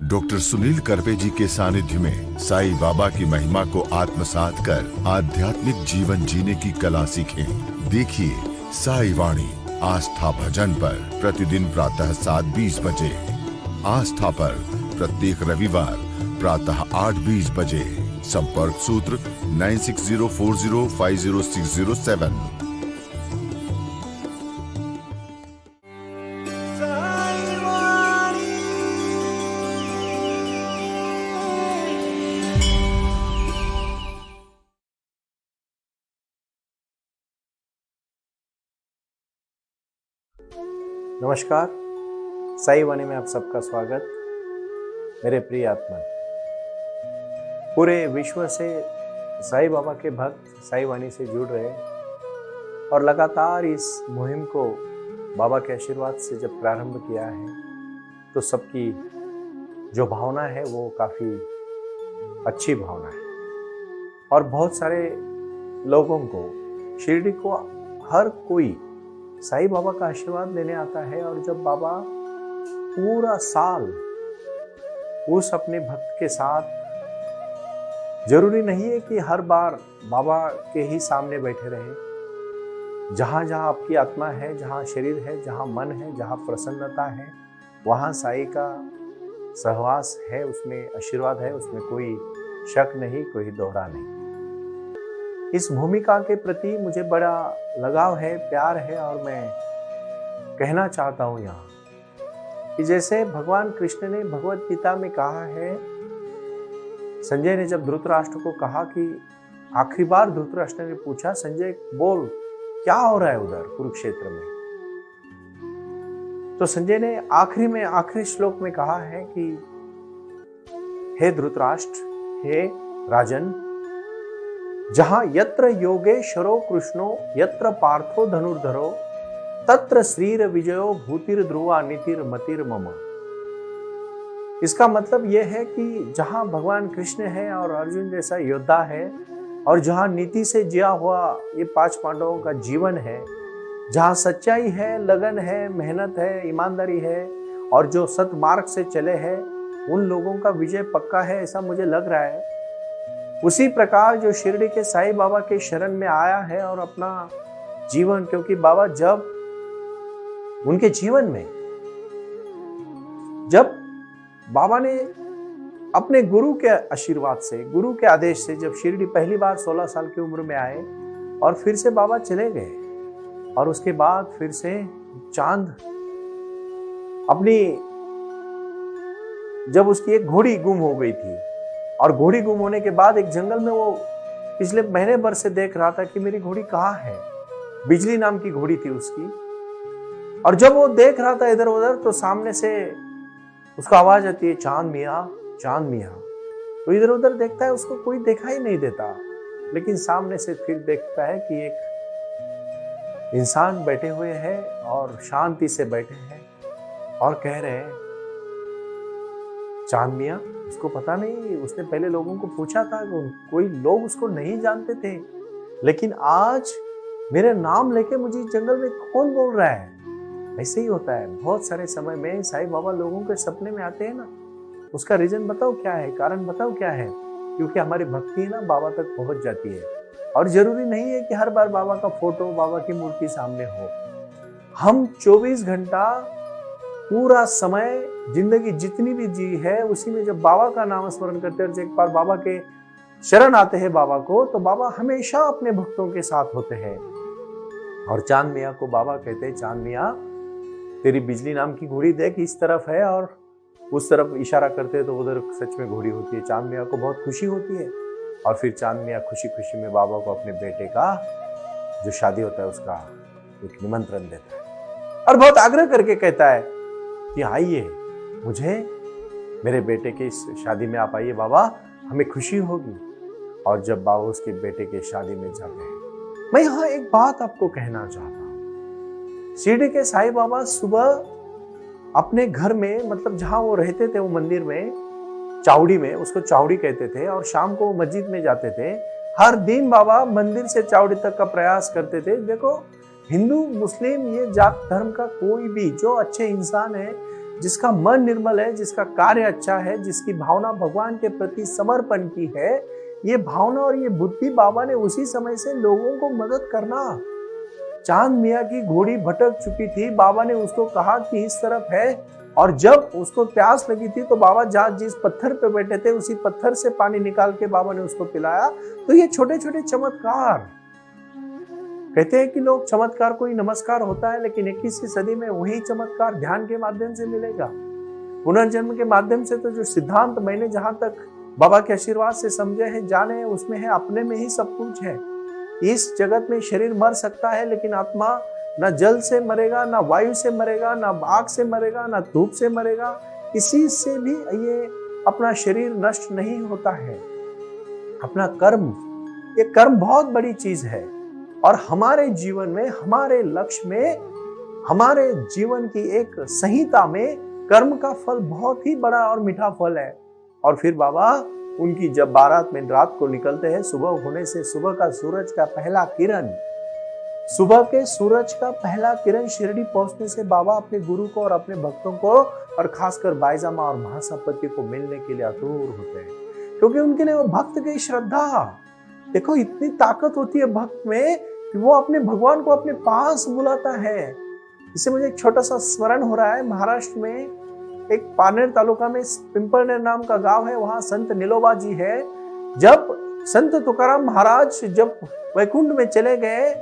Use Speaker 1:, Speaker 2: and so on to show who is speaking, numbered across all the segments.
Speaker 1: Doctor Sunil Karpe जी के सानिध्य में साईं बाबा की महिमा को आत्मसात कर आध्यात्मिक जीवन जीने की कला सीखें। देखिए साई वाणी आस्था भजन पर प्रतिदिन प्रातः 7:20 बजे। आस्था पर प्रत्येक रविवार प्रातः 8:20 बजे। संपर्क सूत्र 9604050607।
Speaker 2: नमस्कार, साई वाणी में आप सबका स्वागत। मेरे प्रिय आत्मा, पूरे विश्व से साई बाबा के भक्त साई वाणी से जुड़ रहे और लगातार इस मुहिम को बाबा के आशीर्वाद से जब प्रारंभ किया है तो सबकी जो भावना है वो काफ़ी अच्छी भावना है और बहुत सारे लोगों को शिरडी को हर कोई साईं बाबा का आशीर्वाद लेने आता है। और जब बाबा पूरा साल उस अपने भक्त के साथ, जरूरी नहीं है कि हर बार बाबा के ही सामने बैठे रहे, जहां जहां आपकी आत्मा है, जहां शरीर है, जहां मन है, जहां प्रसन्नता है, वहां साईं का सहवास है, उसमें आशीर्वाद है, उसमें कोई शक नहीं, कोई दोहरा नहीं। इस भूमिका के प्रति मुझे बड़ा लगाव है, प्यार है और मैं कहना चाहता हूं यहाँ कि जैसे भगवान कृष्ण ने भगवत गीता में कहा है, संजय ने जब धृतराष्ट्र को कहा कि आखिरी बार धृतराष्ट्र ने पूछा, संजय बोल क्या हो रहा है उधर कुरुक्षेत्र में, तो संजय ने आखिरी श्लोक में कहा है कि हे धृतराष्ट्र, हे राजन, जहां यत्र योगेश्वरो कृष्णो यत्र पार्थो धनुर्धरो तत्र श्रीर विजयो भूतिर ध्रुवा नीतिर मतिर मम। इसका मतलब यह है कि जहां भगवान कृष्ण है और अर्जुन जैसा योद्धा है और जहां नीति से जिया हुआ ये 5 पांडवों का जीवन है, जहां सच्चाई है, लगन है, मेहनत है, ईमानदारी है और जो सतमार्ग से चले हैं, उन लोगों का विजय पक्का है, ऐसा मुझे लग रहा है। उसी प्रकार जो शिरडी के साईं बाबा के शरण में आया है और अपना जीवन, क्योंकि बाबा जब उनके जीवन में, जब बाबा ने अपने गुरु के आशीर्वाद से, गुरु के आदेश से, जब शिरडी पहली बार 16 साल की उम्र में आए और फिर से बाबा चले गए और उसके बाद फिर से चांद अपनी, जब उसकी एक घोड़ी गुम हो गई थी और घोड़ी गुम होने के बाद एक जंगल में वो पिछले महीने भर से देख रहा था कि मेरी घोड़ी कहाँ है। बिजली नाम की घोड़ी थी उसकी, और जब वो देख रहा था इधर उधर तो सामने से उसका आवाज आती है, चांद मियाँ, चांद मियाँ। तो इधर उधर देखता है, उसको कोई दिखाई नहीं देता, लेकिन सामने से फिर देखता है कि एक इंसान बैठे हुए हैं और शांति से बैठे हैं और कह रहे हैं, चांद मियाँ। उसको पता नहीं, उसने पहले लोगों को पूछा था, कोई लोग उसको नहीं जानते थे, लेकिन आज मेरे नाम लेके मुझे जंगल में कौन बोल रहा है। ऐसे ही होता है, बहुत सारे समय में साईं बाबा लोगों के सपने में आते हैं ना, उसका रीजन बताओ क्या है, कारण बताओ क्या है, क्योंकि हमारी भक्ति ना बाबा तक पहुंच जाती है। और जरूरी नहीं है कि हर बार बाबा का फोटो, बाबा की मूर्ति सामने हो। हम 24 घंटा पूरा समय जिंदगी जितनी भी जी है उसी में जब बाबा का नाम स्मरण करते हैं और एक बार बाबा के शरण आते हैं बाबा को, तो बाबा हमेशा अपने भक्तों के साथ होते हैं। और चांद मियाँ को बाबा कहते हैं, चांद मियाँ तेरी बिजली नाम की घोड़ी देख, इस तरफ है, और उस तरफ इशारा करते हैं तो उधर सच में घोड़ी होती है। चांद मियाँ को बहुत खुशी होती है और फिर चांद मियाँ खुशी खुशी में बाबा को अपने बेटे का जो शादी होता है उसका एक निमंत्रण देता है और बहुत आग्रह करके कहता है कि आइए, मुझे मेरे बेटे के इस शादी में आप आइए बाबा, हमें खुशी होगी। और जब बाबा उसके बेटे के शादी में जाते हैं, मैं यहाँ एक बात आपको कहना चाहता हूँ। शिरडी के साईं बाबा सुबह अपने घर में, मतलब जहां वो रहते थे, वो मंदिर में, चावड़ी में, उसको चावड़ी कहते थे, और शाम को वो मस्जिद में जाते थे। हर दिन बाबा मंदिर से चावड़ी तक का प्रयास करते थे। देखो, हिंदू मुस्लिम ये जात धर्म का कोई भी जो अच्छे इंसान है, जिसका मन निर्मल है, जिसका कार्य अच्छा है, जिसकी भावना भगवान के प्रति समर्पण की है, ये भावना और ये बुद्धि बाबा ने उसी समय से लोगों को मदद करना। चांद मियाँ की घोड़ी भटक चुकी थी, बाबा ने उसको कहा कि इस तरफ है, और जब उसको प्यास लगी थी तो बाबा जहाँ जिस पत्थर पे बैठे थे उसी पत्थर से पानी निकाल के बाबा ने उसको पिलाया। तो ये छोटे छोटे चमत्कार, कहते हैं कि लोग चमत्कार को ही नमस्कार होता है, लेकिन 21वीं सदी में वही चमत्कार ध्यान के माध्यम से मिलेगा, पुनर्जन्म के माध्यम से। तो जो सिद्धांत मैंने जहां तक बाबा के आशीर्वाद से समझे हैं, जाने हैं, उसमें है अपने में ही सब कुछ है। इस जगत में शरीर मर सकता है, लेकिन आत्मा ना जल से मरेगा, ना वायु से मरेगा, ना आग से मरेगा, ना धूप से मरेगा, किसी से भी ये अपना शरीर नष्ट नहीं होता है। अपना कर्म, ये कर्म बहुत बड़ी चीज है, और हमारे जीवन में, हमारे लक्ष्य में, हमारे जीवन की एक संहिता में कर्म का फल बहुत ही बड़ा और मीठा फल है। और फिर बाबा उनकी जब बारात में रात को निकलते हैं, सुबह होने से सुबह का सूरज का पहला किरण, सुबह के सूरज का पहला किरण शिरडी पहुंचने से बाबा अपने गुरु को और अपने भक्तों को और खासकर बाईजामा और महासपति को मिलने के लिए आतुर होते हैं, क्योंकि उनके लिए वो भक्त की श्रद्धा। देखो इतनी ताकत होती है भक्त में कि वो अपने भगवान को अपने पास बुलाता है। इससे मुझे एक छोटा सा स्मरण हो रहा है, महाराष्ट्र में एक पानेर तालुका में पिंपलनेर नाम का गांव है, वहां संत नीलोबा जी है। जब संत तुकाराम महाराज जब वैकुंठ में चले गए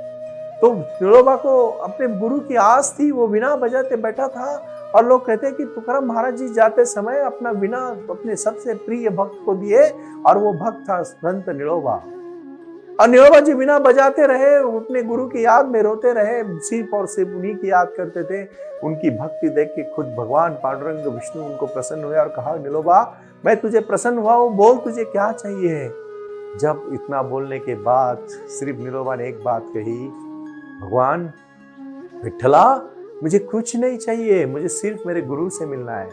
Speaker 2: तो नीलोबा को अपने गुरु की आस थी, वो वीणा बजाते बैठा था, और लोग कहते हैं कि तुकाराम महाराज जी जाते समय अपना वीणा अपने सबसे प्रिय भक्त को दिए, और वो भक्त था संत नीलोबा। और नीलोबा जी वीणा बजाते रहे, अपने गुरु की याद में रोते रहे, सिर्फ और सिर्फ उन्हीं की याद करते थे। उनकी भक्ति देख के खुद भगवान पांडुरंग विष्णु उनको प्रसन्न हुए और कहा, नीलोबा मैं तुझे प्रसन्न हुआ हूं, बोल तुझे क्या चाहिए। जब इतना बोलने के बाद सिर्फ नीलोबा ने एक बात कही, भगवान विठला मुझे कुछ नहीं चाहिए, मुझे सिर्फ मेरे गुरु से मिलना है।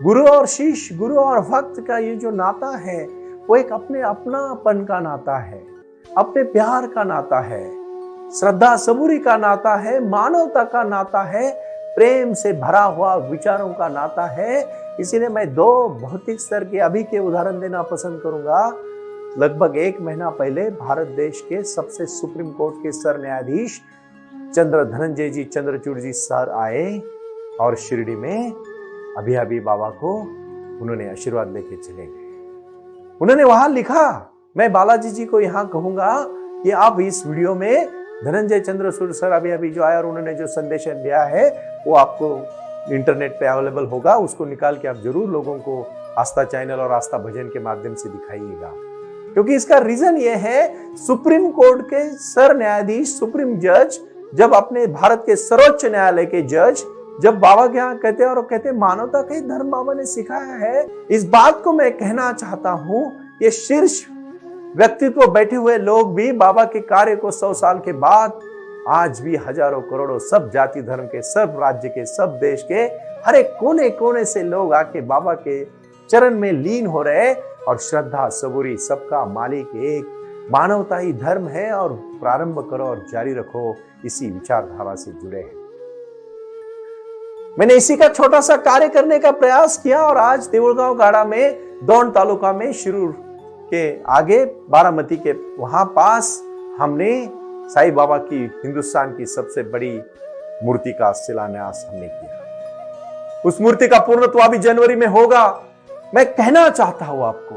Speaker 2: गुरु और शिष्य, गुरु और भक्त का ये जो नाता है वो एक अपने अपनापन का नाता है, अपने प्यार का नाता है, श्रद्धा सबूरी का नाता है, मानवता का नाता है, प्रेम से भरा हुआ विचारों का नाता है। इसीलिए मैं दो भौतिक स्तर के अभी के उदाहरण देना पसंद करूंगा। लगभग 1 महीना पहले भारत देश के सबसे सुप्रीम कोर्ट के सर न्यायाधीश चंद्र धनंजय जी चंद्रचूड़ जी सर आए और शिरडी में अभी बाबा को उन्होंने आशीर्वाद लेके चले गए। उन्होंने वहां लिखा, मैं बालाजी जी को यहाँ कहूंगा कि आप इस वीडियो में धनंजय चंद्रचूड़ सर अभी जो आया और उन्होंने जो संदेश दिया है वो आपको इंटरनेट पे अवेलेबल होगा, उसको निकाल के आप जरूर लोगों को आस्था चैनल और आस्था भजन के माध्यम से दिखाइएगा। क्योंकि इसका रीजन ये है, सुप्रीम कोर्ट के सर न्यायाधीश, सुप्रीम जज, जब अपने भारत के सर्वोच्च न्यायालय के जज जब बाबा के यहाँ कहते हैं, और कहते हैं मानवता का ही धर्म बाबा ने सिखाया है। इस बात को मैं कहना चाहता हूं, ये शीर्ष व्यक्तित्व बैठे हुए लोग भी बाबा के कार्य को 100 साल के बाद आज भी हजारों करोड़ों सब जाति धर्म के, सब राज्य के, सब देश के हर एक कोने कोने से लोग आके बाबा के चरण में लीन हो रहे, और श्रद्धा सबूरी सबका मालिक एक, मानवता ही धर्म है, और प्रारंभ करो और जारी रखो, इसी विचारधारा से जुड़े हैं। मैंने इसी का छोटा सा कार्य करने का प्रयास किया, और आज देऊलगांव गाड़ा में दौंड तालुका में शिरूर के आगे बारामती के वहां पास हमने साईं बाबा की हिंदुस्तान की सबसे बड़ी मूर्ति का शिलान्यास हमने किया। उस मूर्ति का पूर्णत्व अभी जनवरी में होगा। मैं कहना चाहता हूं आपको,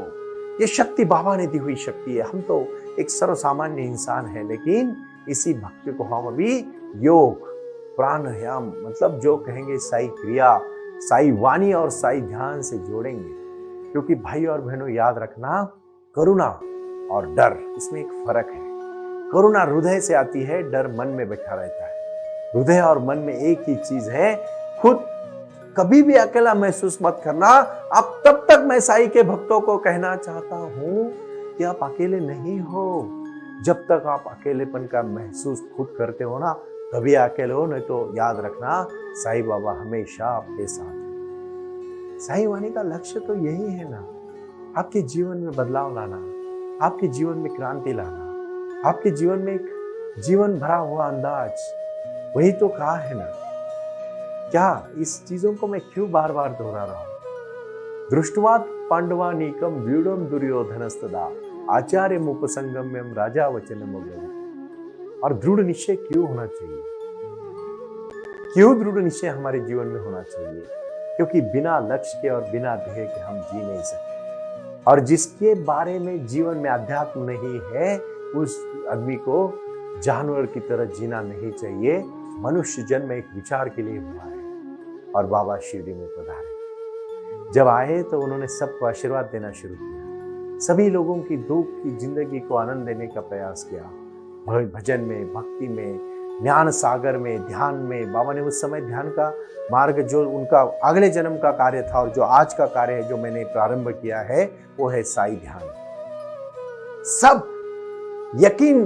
Speaker 2: ये शक्ति बाबा ने दी हुई शक्ति है। हम तो एक सर्वसामान्य इंसान है, लेकिन इसी भक्ति को हम अभी योग, प्राणायाम, मतलब जो कहेंगे साई क्रिया, साई वाणी और साई ध्यान से जोड़ेंगे। क्योंकि भाई और बहनों याद रखना, करुणा और डर, इसमें एक फर्क है। करुणा हृदय से आती है, डर मन में बैठा रहता है। हृदय और मन में एक ही चीज है, खुद कभी भी अकेला महसूस मत करना। अब तब तक मैं साई के भक्तों को कहना चाहता हूं कि आप अकेले नहीं हो। जब तक आप अकेलेपन का महसूस खुद करते हो ना, तभी अकेले हो, नहीं तो याद रखना साईं बाबा हमेशा आपके साथ है। साईं वाणी का लक्ष्य तो यही है ना, आपके जीवन में बदलाव लाना, आपके जीवन में क्रांति लाना, आपके जीवन में एक जीवन भरा हुआ अंदाज, वही तो कहा है ना। क्या इस चीजों को मैं क्यों बार बार दोहरा रहा हूं? दृष्टवात पांडवानीकम व्यूढ़म दुर्योधनस्तदा आचार्य मुपसंगम्यम राजा वचनम अब्रवीत। और दृढ़ निश्चय क्यों होना चाहिए? क्यों दृढ़ निश्चय हमारे जीवन में होना चाहिए? क्योंकि बिना लक्ष्य के और बिना ध्येय के हम जी नहीं सकते। और जिसके बारे में जीवन में अध्यात्म नहीं है, उस आदमी को जानवर की तरह जीना नहीं चाहिए। मनुष्य जन्म एक विचार के लिए हुआ है। और बाबा शिरडी में पधारे। जब आए तो उन्होंने सबको आशीर्वाद देना शुरू किया। सभी लोगों की दुख की जिंदगी को आनंद देने का प्रयास किया। भजन में, भक्ति में, ज्ञान सागर में, ध्यान में। बाबा ने उस समय ध्यान का मार्ग जो उनका अगले जन्म का कार्य था और जो आज का कार्य है, जो मैंने प्रारंभ किया है, वो है साई ध्यान। सब यकीन,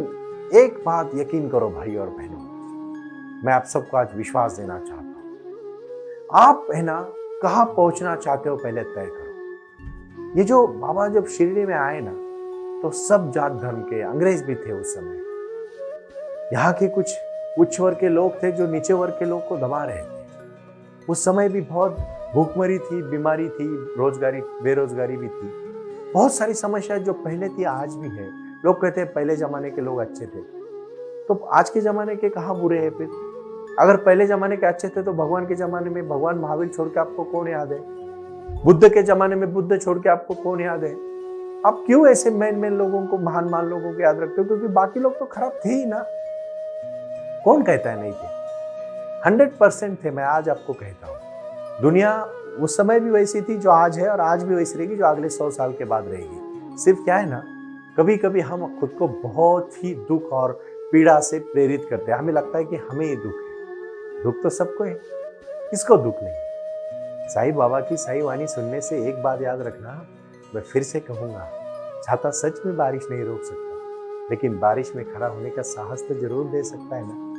Speaker 2: एक बात यकीन करो भाई और बहनों, मैं आप सबको आज विश्वास देना चाहता हूं। आप है ना, कहां पहुंचना चाहते हो पहले तय करो। ये जो बाबा जब शिरडी में आए ना, तो सब जात धर्म के अंग्रेज भी थे उस समय। यहाँ के कुछ उच्च वर्ग के लोग थे जो नीचे वर्ग के लोग को दबा रहे थे। उस समय भी बहुत भूखमरी थी, बीमारी थी, रोजगारी, बेरोजगारी भी थी। बहुत सारी समस्याएं जो पहले थी आज भी है। लोग कहते हैं पहले जमाने के लोग अच्छे थे, तो आज के जमाने के कहाँ बुरे हैं फिर? अगर पहले जमाने के अच्छे थे तो भगवान के जमाने में भगवान महावीर छोड़ के आपको कौन याद है? बुद्ध के जमाने में बुद्ध छोड़ के आपको कौन याद है? आप क्यों ऐसे मैन लोगों को, महान लोगों को याद रखते हो? क्योंकि बाकी लोग तो खराब थे ही ना। कौन कहता है नहीं थे? 100% थे। मैं आज आपको कहता हूं, दुनिया उस समय भी वैसी थी जो आज है, और आज भी वैसी रहेगी जो अगले 100 साल के बाद रहेगी। सिर्फ क्या है ना, कभी कभी हम खुद को बहुत ही दुख और पीड़ा से प्रेरित करते हैं। हमें लगता है कि हमें ये दुख है। दुख तो सबको है, किसको दुख नहीं? साईं बाबा की साई वाणी सुनने से एक बात याद रखना, मैं फिर से कहूंगा, छाता सच में बारिश नहीं रोक सकता, लेकिन बारिश में खड़ा होने का साहस तो जरूर दे सकता है ना।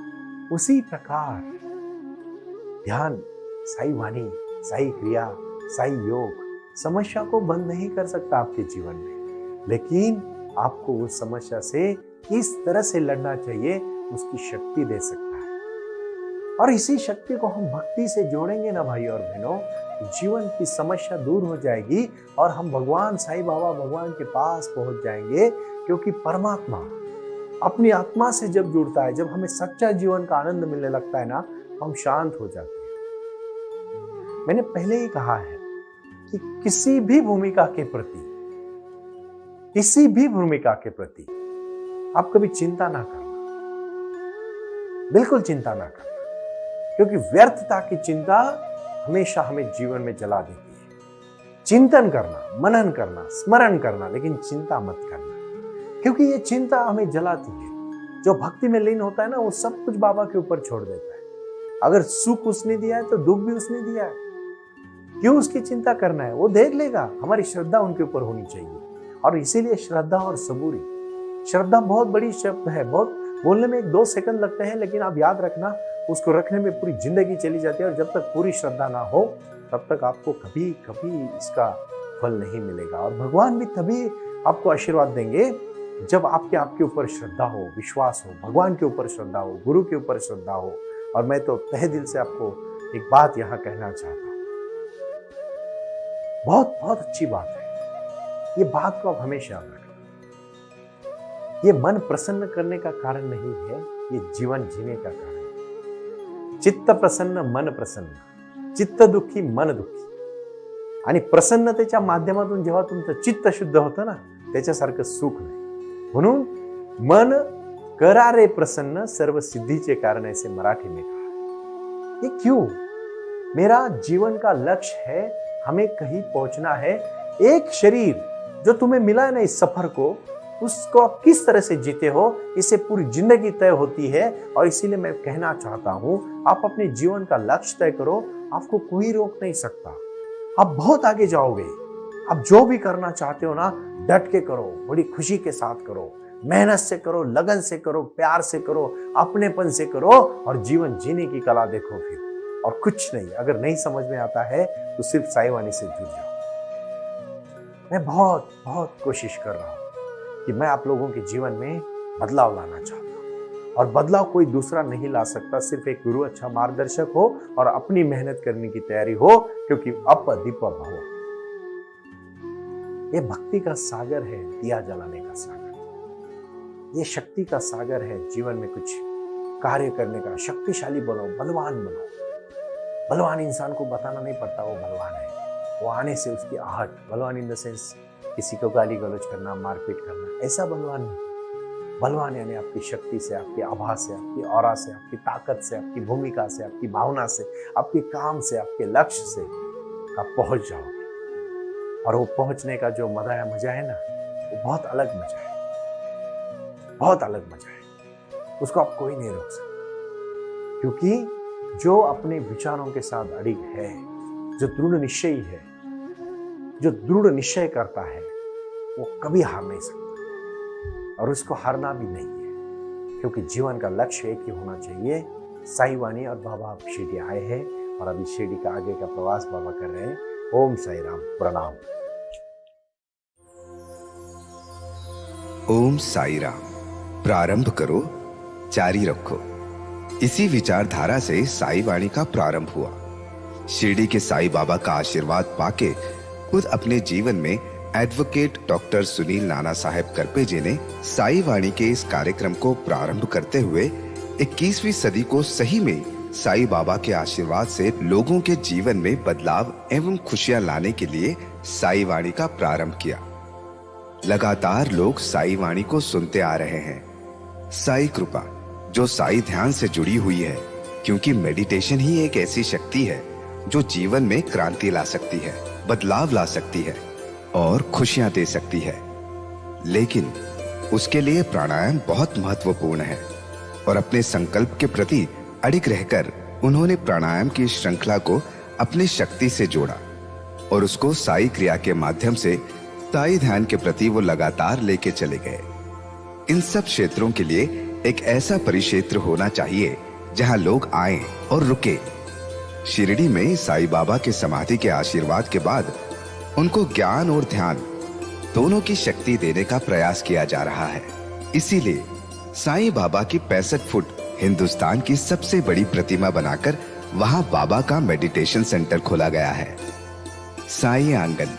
Speaker 2: उसी प्रकार ध्यान, साई वाणी, साई क्रिया, साई योग समस्या को बंद नहीं कर सकता आपके जीवन में, लेकिन आपको उस समस्या से किस तरह से लड़ना चाहिए उसकी शक्ति दे सकता है। और इसी शक्ति को हम भक्ति से जोड़ेंगे ना भाई और बहनों, जीवन की समस्या दूर हो जाएगी और हम भगवान साईं बाबा, भगवान के पास पहुंच जाएंगे। क्योंकि परमात्मा अपनी आत्मा से जब जुड़ता है, जब हमें सच्चा जीवन का आनंद मिलने लगता है ना, हम शांत हो जाते हैं। मैंने पहले ही कहा है कि किसी भी भूमिका के प्रति आप कभी चिंता ना करना, बिल्कुल चिंता ना करना, क्योंकि व्यर्थता की चिंता हमेशा हमें जीवन में जला देती है। चिंतन करना, मनन करना, स्मरण करना, लेकिन चिंता मत करना, क्योंकि ये चिंता हमें जलाती है। जो भक्ति में लीन होता है ना, वो सब कुछ बाबा के ऊपर छोड़ देता है। अगर सुख उसने दिया है तो दुख भी उसने दिया है, क्यों उसकी चिंता करना है? वो देख लेगा। हमारी श्रद्धा उनके ऊपर होनी चाहिए। और इसीलिए श्रद्धा और सबूरी, श्रद्धा बहुत बड़ी शब्द है, बहुत बोलने में 1-2 सेकंड लगते हैं, लेकिन आप याद रखना, उसको रखने में पूरी जिंदगी चली जाती है। और जब तक पूरी श्रद्धा ना हो, तब तक आपको कभी कभी इसका फल नहीं मिलेगा। और भगवान भी तभी आपको आशीर्वाद देंगे जब आपके ऊपर श्रद्धा हो, विश्वास हो, भगवान के ऊपर श्रद्धा हो, गुरु के ऊपर श्रद्धा हो। और मैं तो तहे दिल से आपको एक बात यहाँ कहना चाहता हूँ, बहुत बहुत अच्छी बात है, ये बात को आप हमेशा याद रखना। ये मन प्रसन्न करने का कारण नहीं है, ये जीवन जीने का कारण है। चित्त प्रसन्न, मन प्रसन्न, चित्त दुःखी, मन दुःखी। आणि प्रसन्नतेच्या माध्यमातून जेव्हा तुमचं चित्त शुद्ध होतं ना, त्याच्यासारखं सुख नाही। म्हणून मन करा रे प्रसन्न, सर्व सिद्धीचे कारण, ऐसे मराठी में कहा। ये क्यों? मेरा जीवन का लक्ष्य है, हमें कहीं पहुंचना है। एक शरीर जो तुम्हें मिला है ना इस सफर को, उसको आप किस तरह से जीते हो, इससे पूरी जिंदगी तय होती है। और इसीलिए मैं कहना चाहता हूं, आप अपने जीवन का लक्ष्य तय करो, आपको कोई रोक नहीं सकता। आप बहुत आगे जाओगे। आप जो भी करना चाहते हो ना, डट के करो, बड़ी खुशी के साथ करो, मेहनत से करो, लगन से करो, प्यार से करो, अपनेपन से करो, और जीवन जीने की कला देखो फिर। और कुछ नहीं, अगर नहीं समझ में आता है तो सिर्फ साईं वाणी से जुड़ जाओ। मैं बहुत बहुत कोशिश कर रहा हूं कि मैं आप लोगों के जीवन में बदलाव लाना चाहता हूं। और बदलाव कोई दूसरा नहीं ला सकता, सिर्फ एक गुरु अच्छा मार्गदर्शक हो और अपनी मेहनत करने की तैयारी हो, क्योंकि अप दीप भव। ये भक्ति का सागर है, दिया जलाने का सागर, ये शक्ति का सागर है, जीवन में कुछ कार्य करने का। शक्तिशाली बनो, बलवान बनो। बलवान इंसान को बताना नहीं पड़ता वो बलवान है, वो आने से उसकी आहट। बलवान इन द सेंस किसी को गाली गलौज करना, मारपीट करना, ऐसा बलवान नहीं। बलवान यानी आपकी शक्ति से, आपकी आभा से, आपकी औरा से, आपकी ताकत से, आपकी भूमिका से, आपकी भावना से, आपके काम से, आपके लक्ष्य से आप पहुंच जाओगे। और वो पहुंचने का जो मजा है ना, वो बहुत अलग मजा है, बहुत अलग मजा है। उसको आप कोई नहीं रोक सकता, क्योंकि जो अपने विचारों के साथ अड़िग है, जो दृढ़ निश्चयी है, जो दृढ़ निश्चय करता है, वो कभी हार नहीं सकता और उसको हारना भी नहीं है, क्योंकि जीवन का लक्ष्य एक ही होना चाहिए। साई वाणी और बाबा अब शिरडी आए हैं और अभी शिरडी का आगे का प्रवास बाबा कर रहे हैं। ओम साई राम, प्रणाम।
Speaker 3: ओम साई राम। प्रारंभ करो, जारी रखो। इसी विचारधारा से साई वाणी का प्रारंभ हुआ। शिरडी के साई बाबा का आशीर्वाद पाके खुद अपने जीवन में एडवोकेट डॉक्टर सुनील नाना साहेब करपे जी ने साई वाणी के इस कार्यक्रम को प्रारंभ करते हुए 21वीं सदी को सही में साई बाबा के आशीर्वाद से लोगों के जीवन में बदलाव एवं खुशियां लाने के लिए साई वाणी का प्रारंभ किया। लगातार लोग साई वाणी को सुनते आ रहे हैं। साई कृपा जो साई ध्यान से जुड़ी हुई है, क्योंकि मेडिटेशन ही एक ऐसी शक्ति है जो जीवन में क्रांति ला सकती है, बदलाव ला सकती है और खुशियां दे सकती है। लेकिन उसके लिए प्राणायाम बहुत महत्वपूर्ण है और अपने संकल्प के प्रति अडिग रहकर उन्होंने प्राणायाम की श्रृंखला को अपनी शक्ति से जोड़ा और उसको साई क्रिया के माध्यम से साई ध्यान के प्रति वो लगातार लेके चले गए। इन सब क्षेत्रों के लिए एक ऐसा परिक्षेत्र होना चाहिए जहां लोग आए और रुके। शिरडी में साई बाबा के समाधि के आशीर्वाद के बाद उनको ज्ञान और ध्यान दोनों की शक्ति देने का प्रयास किया जा रहा है। इसीलिए साईं बाबा की 65 फुट हिंदुस्तान की सबसे बड़ी प्रतिमा बनाकर वहां बाबा का मेडिटेशन सेंटर खोला गया है। साई आंगन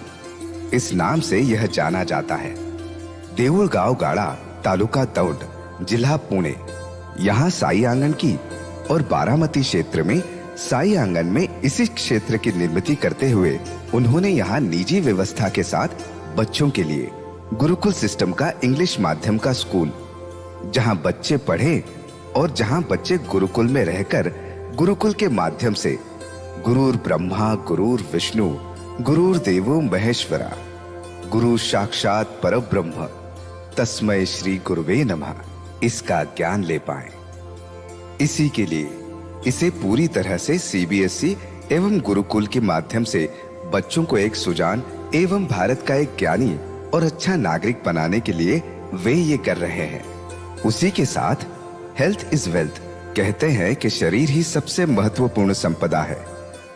Speaker 3: इस नाम से यह जाना जाता है। देऊळगाव गाड़ा, तालुका दौंड, जिला पुणे, यहाँ साई आंगन की और बारामती क्षेत्र में साई आंगन में इसी क्षेत्र की निर्मित करते हुए उन्होंने यहाँ निजी व्यवस्था के साथ बच्चों के लिए गुरुकुल सिस्टम का इंग्लिश माध्यम का स्कूल, जहाँ बच्चे पढ़े और जहाँ बच्चे गुरुकुल में रहकर गुरुकुल के माध्यम से गुरुर ब्रह्मा गुरुर विष्णु गुरुर देवो महेश्वरा गुरु साक्षात परब्रह्म तस्मै श्री गुरुवे नमः इसका ज्ञान ले पाए। इसी के लिए इसे पूरी तरह से सीबीएसई एवं गुरुकुल के माध्यम से बच्चों को एक सुजान एवं भारत का एक ज्ञानी और अच्छा नागरिक बनाने के लिए वे ये कर रहे हैं। उसी के साथ हेल्थ इज वेल्थ कहते हैं कि शरीर ही सबसे महत्वपूर्ण संपदा है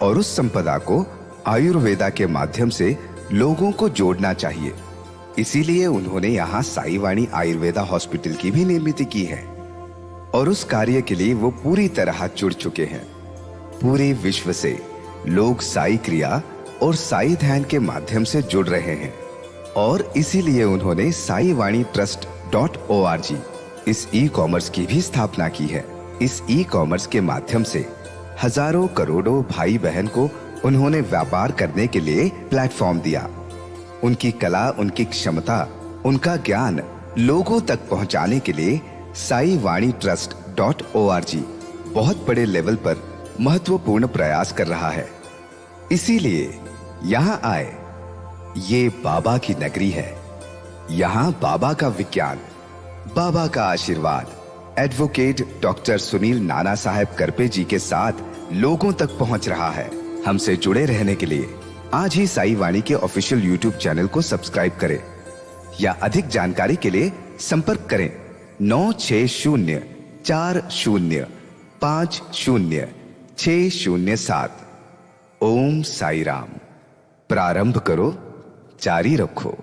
Speaker 3: और उस संपदा को आयुर्वेदा के माध्यम से लोगों को जोड़ना चाहिए। इसीलिए उन्होंने यहाँ साई वाणी आयुर्वेदा हॉस्पिटल की भी निर्मित की है और उस कार्य के लिए वो पूरी तरह जुड़ चुके हैं। पूरे विश्व से लोग साई क्रिया और साई ध्यान के माध्यम से जुड़ रहे हैं और इसीलिए उन्होंने साई वाणी trust.org इस ई कॉमर्स की भी स्थापना की है। इस ई कॉमर्स के माध्यम से हजारों करोड़ों भाई बहन को उन्होंने व्यापार करने के लिए प्लेटफॉर्म दिया। उनकी कला, उनकी क्षमता, उनका ज्ञान लोगों तक पहुंचाने के लिए साई वाणी trust.org बहुत बड़े लेवल पर महत्वपूर्ण प्रयास कर रहा है। इसीलिए यहाँ आए। ये बाबा की नगरी है। यहाँ बाबा का विज्ञान, बाबा का आशीर्वाद एडवोकेट डॉक्टर सुनील नाना साहेब करपे जी के साथ लोगों तक पहुंच रहा है। हमसे जुड़े रहने के लिए आज ही साई वाणी के ऑफिशियल यूट्यूब चैनल को सब्सक्राइब करें या अधिक जानकारी के लिए संपर्क करें 9604050607। ओम साई राम। प्रारंभ करो, जारी रखो।